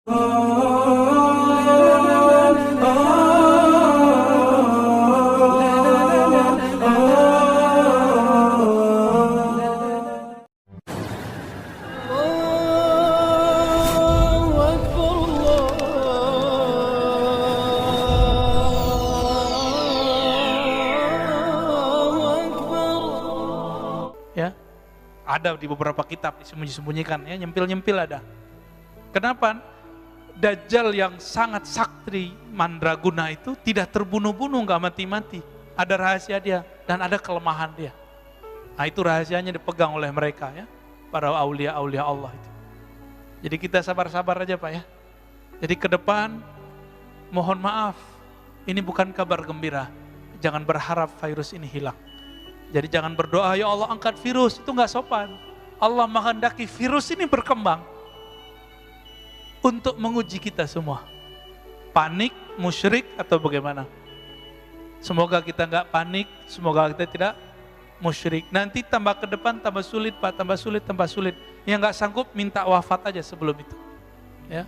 Ya, ada di beberapa kitab disembunyi-sembunyikan, ya, nyempil-nyempil ada. Kenapa? Dajjal yang sangat sakti mandraguna itu tidak terbunuh-bunuh, nggak mati-mati. Ada rahasia dia dan ada kelemahan dia. Nah, itu rahasianya dipegang oleh mereka, ya, para aulia-aulia Allah itu. Jadi kita sabar-sabar aja Pak, ya. Jadi ke depan mohon maaf, ini bukan kabar gembira. Jangan berharap virus ini hilang. Jadi jangan berdoa, ya Allah angkat virus, itu nggak sopan. Allah menghendaki virus ini berkembang untuk menguji kita semua. Panik, musyrik atau bagaimana? Semoga kita nggak panik, semoga kita tidak musyrik. Nanti tambah ke depan tambah sulit Pak, tambah sulit. Yang nggak sanggup minta wafat aja sebelum itu. Ya.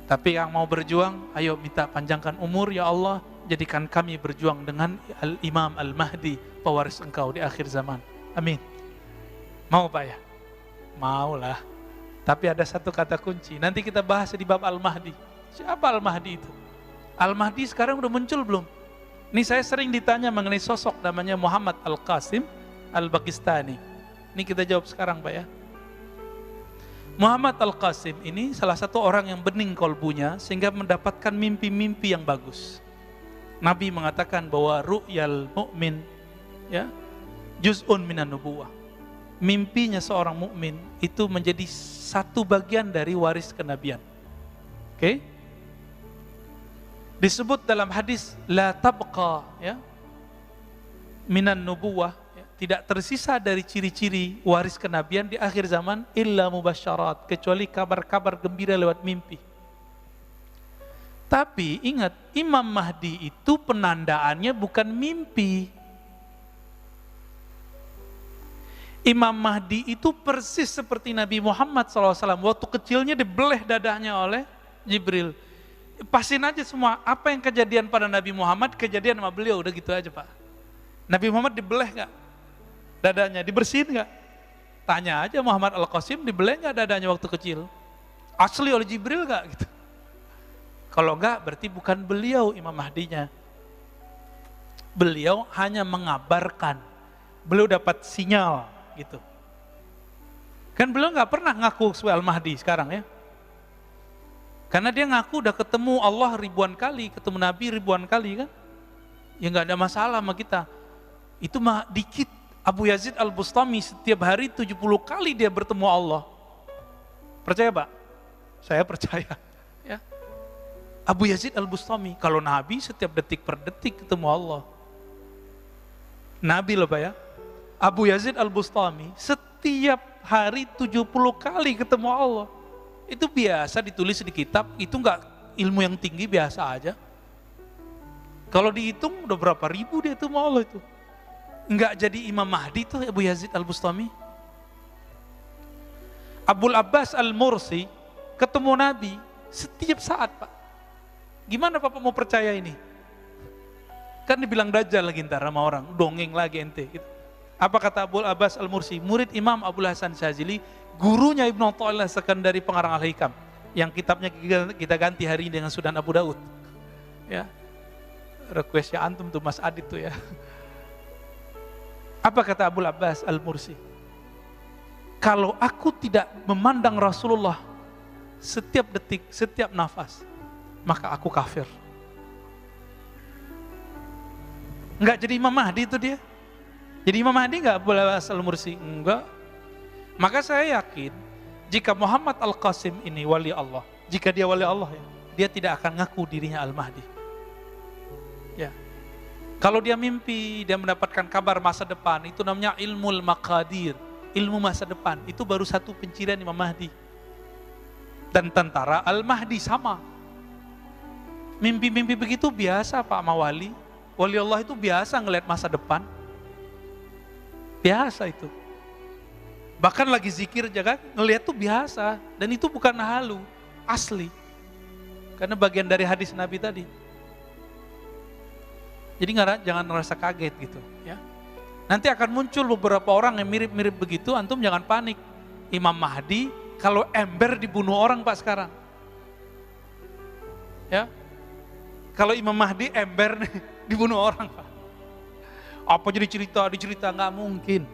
Tapi yang mau berjuang, ayo minta panjangkan umur ya Allah. Jadikan kami berjuang dengan Al-Imam Al-Mahdi, pewaris engkau di akhir zaman. Amin. Mau Pak ya? Mau lah. Tapi ada satu kata kunci, nanti kita bahas di bab Al-Mahdi. Siapa Al-Mahdi itu? Al-Mahdi sekarang udah muncul belum? Ini saya sering ditanya mengenai sosok namanya Muhammad Al-Qasim Al-Bakistani. Ini kita jawab sekarang Pak ya. Muhammad Al-Qasim ini salah satu orang yang bening kolbunya sehingga mendapatkan mimpi-mimpi yang bagus. Nabi mengatakan bahwa ru'yal mu'min, ya, juz'un minan nubuwah. Mimpinya seorang mukmin itu menjadi satu bagian dari waris kenabian. Oke? Disebut dalam hadis la tabqa, ya, minan nubuwah, ya, tidak tersisa dari ciri-ciri waris kenabian di akhir zaman illa mubasyarat, kecuali kabar-kabar gembira lewat mimpi. Tapi ingat, Imam Mahdi itu penandaannya bukan mimpi. Imam Mahdi itu persis seperti Nabi Muhammad SAW. Waktu kecilnya dibeleh dadanya oleh Jibril. Pasin aja semua, apa yang kejadian pada Nabi Muhammad, kejadian sama beliau, udah gitu aja Pak. Nabi Muhammad dibeleh gak dadanya, dibersihin gak? Tanya aja Muhammad Al-Qasim, dibeleh gak dadanya waktu kecil? Asli oleh Jibril gak? Gitu. Kalau enggak, berarti bukan beliau Imam Mahdinya. Beliau hanya mengabarkan. Beliau dapat sinyal, gitu. Kan beliau enggak pernah ngaku sebagai Al-Mahdi sekarang ya. Karena dia ngaku udah ketemu Allah ribuan kali, ketemu Nabi ribuan kali kan. Ya enggak ada masalah sama kita. Itu mah dikit. Abu Yazid Al-Bustami setiap hari 70 kali dia bertemu Allah. Percaya Pak? Saya percaya. Ya. Abu Yazid Al-Bustami, kalau Nabi setiap detik per detik ketemu Allah. Nabi loh Pak ya. Abu Yazid Al-Bustami setiap hari 70 kali ketemu Allah. Itu biasa ditulis di kitab, itu enggak ilmu yang tinggi, biasa aja. Kalau dihitung udah berapa ribu dia ketemu Allah itu. Enggak jadi Imam Mahdi tuh Abu Yazid Al-Bustami. Abul Abbas Al-Mursi ketemu Nabi setiap saat Pak. Gimana Bapak mau percaya ini? Kan dibilang dajjal lagi ntar sama orang, dongeng lagi ente. Gitu. Apa kata Abul Abbas Al-Mursi? Murid Imam Abul Hasan Syazili, gurunya Ibnu Athaillah Sekandari pengarang Al-Hikam, yang kitabnya kita ganti hari ini dengan Sunan Abu Daud. Ya, requestnya antum tuh Mas Adit tuh ya. Apa kata Abul Abbas Al-Mursi? Kalau aku tidak memandang Rasulullah setiap detik, setiap nafas, maka aku kafir. Enggak jadi Imam Mahdi itu dia. Jadi Imam Mahdi enggak boleh asal Mursi, enggak. Maka saya yakin jika Muhammad Al-Qasim ini wali Allah, jika dia wali Allah ya, dia tidak akan ngaku dirinya Al-Mahdi. Ya. Kalau dia mimpi, dia mendapatkan kabar masa depan, itu namanya ilmul maqadir, ilmu masa depan. Itu baru satu pencirian Imam Mahdi. Dan tentara Al-Mahdi sama. Mimpi-mimpi begitu biasa Pak sama wali. Wali Allah itu biasa ngelihat masa depan. Biasa itu. Bahkan lagi zikir aja kan, ngelihat tuh biasa. Dan itu bukan halu. asli. Karena bagian dari hadis Nabi tadi. Jadi jangan merasa kaget gitu ya. Nanti akan muncul beberapa orang yang mirip-mirip begitu, antum jangan panik. Imam Mahdi kalau ember dibunuh orang Pak sekarang. Ya. Kalau Imam Mahdi ember dibunuh orang Pak. Apa jadi dicerita nggak mungkin.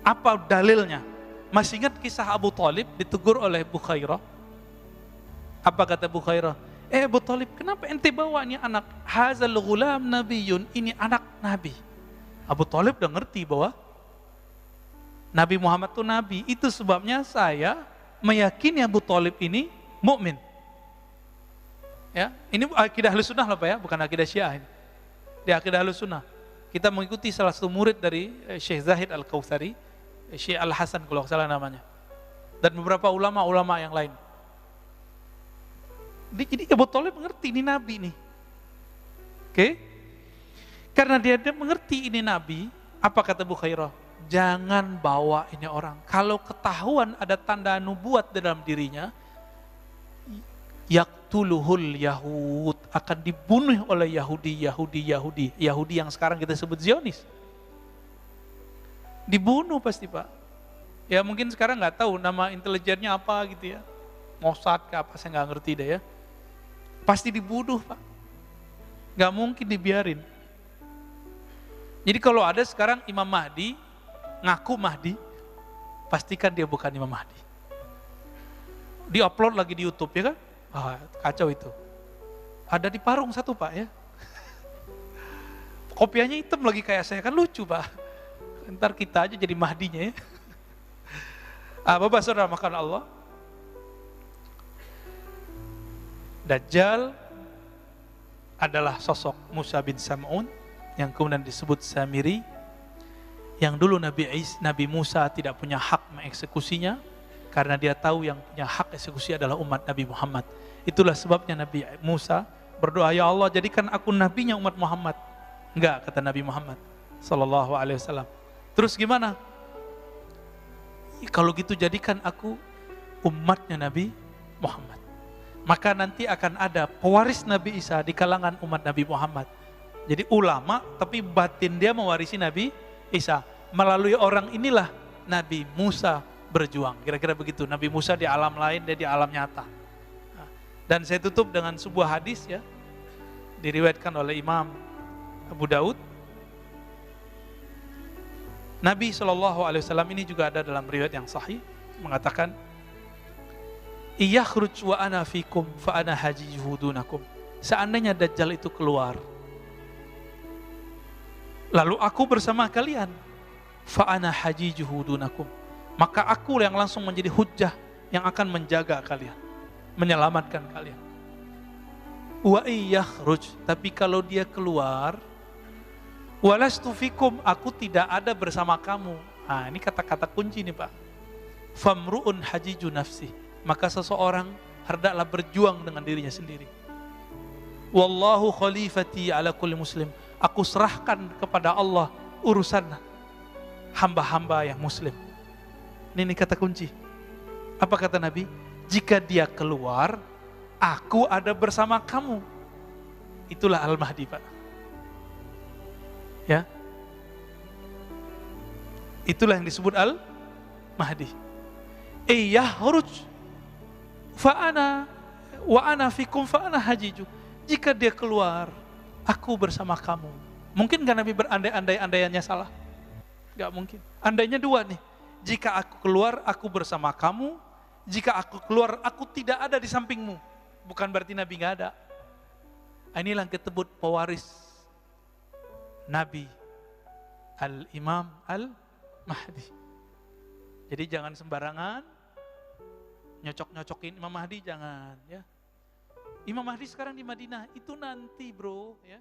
Apa dalilnya? Masih ingat kisah Abu Thalib ditegur oleh Bukhairah? Apa kata Bukhairah? Abu Thalib, kenapa ente bawa ini anak? Hazal ghulam nabiyun, ini anak Nabi. Abu Thalib udah ngerti bahwa Nabi Muhammad itu Nabi. Itu sebabnya saya meyakini Abu Thalib ini mukmin. Ya, ini akidah Ahlussunnah loh Pak ya, bukan akidah Syiah ini. Di akidah Ahlussunnah. Kita mengikuti salah satu murid dari Syekh Zahid Al-Kautsari, Syekh Al-Hasan kalau salah namanya. Dan beberapa ulama-ulama yang lain. Jadi Abu Thalib mengerti ini Nabi nih. Oke? Karena dia mengerti ini Nabi, apa kata Bukhairah? Jangan bawa ini orang. Kalau ketahuan ada tanda nubuat dalam dirinya, yaqtuluhul Yahud, akan dibunuh oleh Yahudi yang sekarang kita sebut Zionis. Dibunuh pasti Pak. Ya mungkin sekarang nggak tahu nama intelijennya apa gitu ya. Mossad ke apa saya nggak ngerti deh ya. Pasti dibunuh Pak. Nggak mungkin dibiarin. Jadi kalau ada sekarang Imam Mahdi, ngaku Mahdi, pastikan dia bukan Imam Mahdi. Di-upload lagi di YouTube ya kan? Ah, kacau itu. Ada di Parung satu Pak ya. Kopiahnya hitam lagi kayak saya, kan lucu Pak. Ntar kita aja jadi Mahdinya ya. Bapak saudara makan Allah. Dajjal adalah sosok Musa bin Sam'un yang kemudian disebut Samiri, yang dulu Nabi Musa tidak punya hak mengeksekusinya karena dia tahu yang punya hak eksekusi adalah umat Nabi Muhammad. Itulah sebabnya Nabi Musa berdoa, ya Allah jadikan aku nabinya umat Muhammad. Enggak, kata Nabi Muhammad sallallahu alaihi wasallam. Terus gimana? Kalau gitu jadikan aku umatnya Nabi Muhammad. Maka nanti akan ada pewaris Nabi Isa di kalangan umat Nabi Muhammad. Jadi ulama tapi batin dia mewarisi Nabi Isa. Melalui orang inilah Nabi Musa berjuang. Kira-kira begitu. Nabi Musa di alam lain, dia di alam nyata. Dan saya tutup dengan sebuah hadis ya. Diriwayatkan oleh Imam Abu Daud. Nabi SAW ini juga ada dalam riwayat yang sahih. Mengatakan, Iyakhruj wa ana fikum fa ana hajijuhu dunakum. Seandainya Dajjal itu keluar, lalu aku bersama kalian, fa ana hajijuhu dunakum. Maka aku yang langsung menjadi hujjah yang akan menjaga kalian, menyelamatkan kalian. Wa iyakhruj, tapi kalau dia keluar, walastu fikum, aku tidak ada bersama kamu. Nah, ini kata-kata kunci nih Pak. Famru'un hajiju nafsi, maka seseorang hendaklah berjuang dengan dirinya sendiri. Wallahu khalifati ala kulli muslim, aku serahkan kepada Allah urusan hamba-hamba yang muslim. Ini kata kunci. Apa kata Nabi? Jika dia keluar, aku ada bersama kamu. Itulah Al-Mahdi Pak. Ya. Itulah yang disebut Al-Mahdi. Yahruj fa'ana wa ana fikum fa'ana hajiju. Jika dia keluar, aku bersama kamu. Mungkin gak Nabi berandai-andaiannya salah? Gak mungkin. Andainya dua nih. Jika aku keluar, aku bersama kamu. Jika aku keluar, aku tidak ada di sampingmu. Bukan berarti Nabi gak ada. Inilah yang disebut pewaris Nabi Al-Imam Al-Mahdi. Jadi jangan sembarangan nyocok-nyocokin Imam Mahdi, jangan ya. Imam Mahdi sekarang di Madinah, itu nanti bro ya.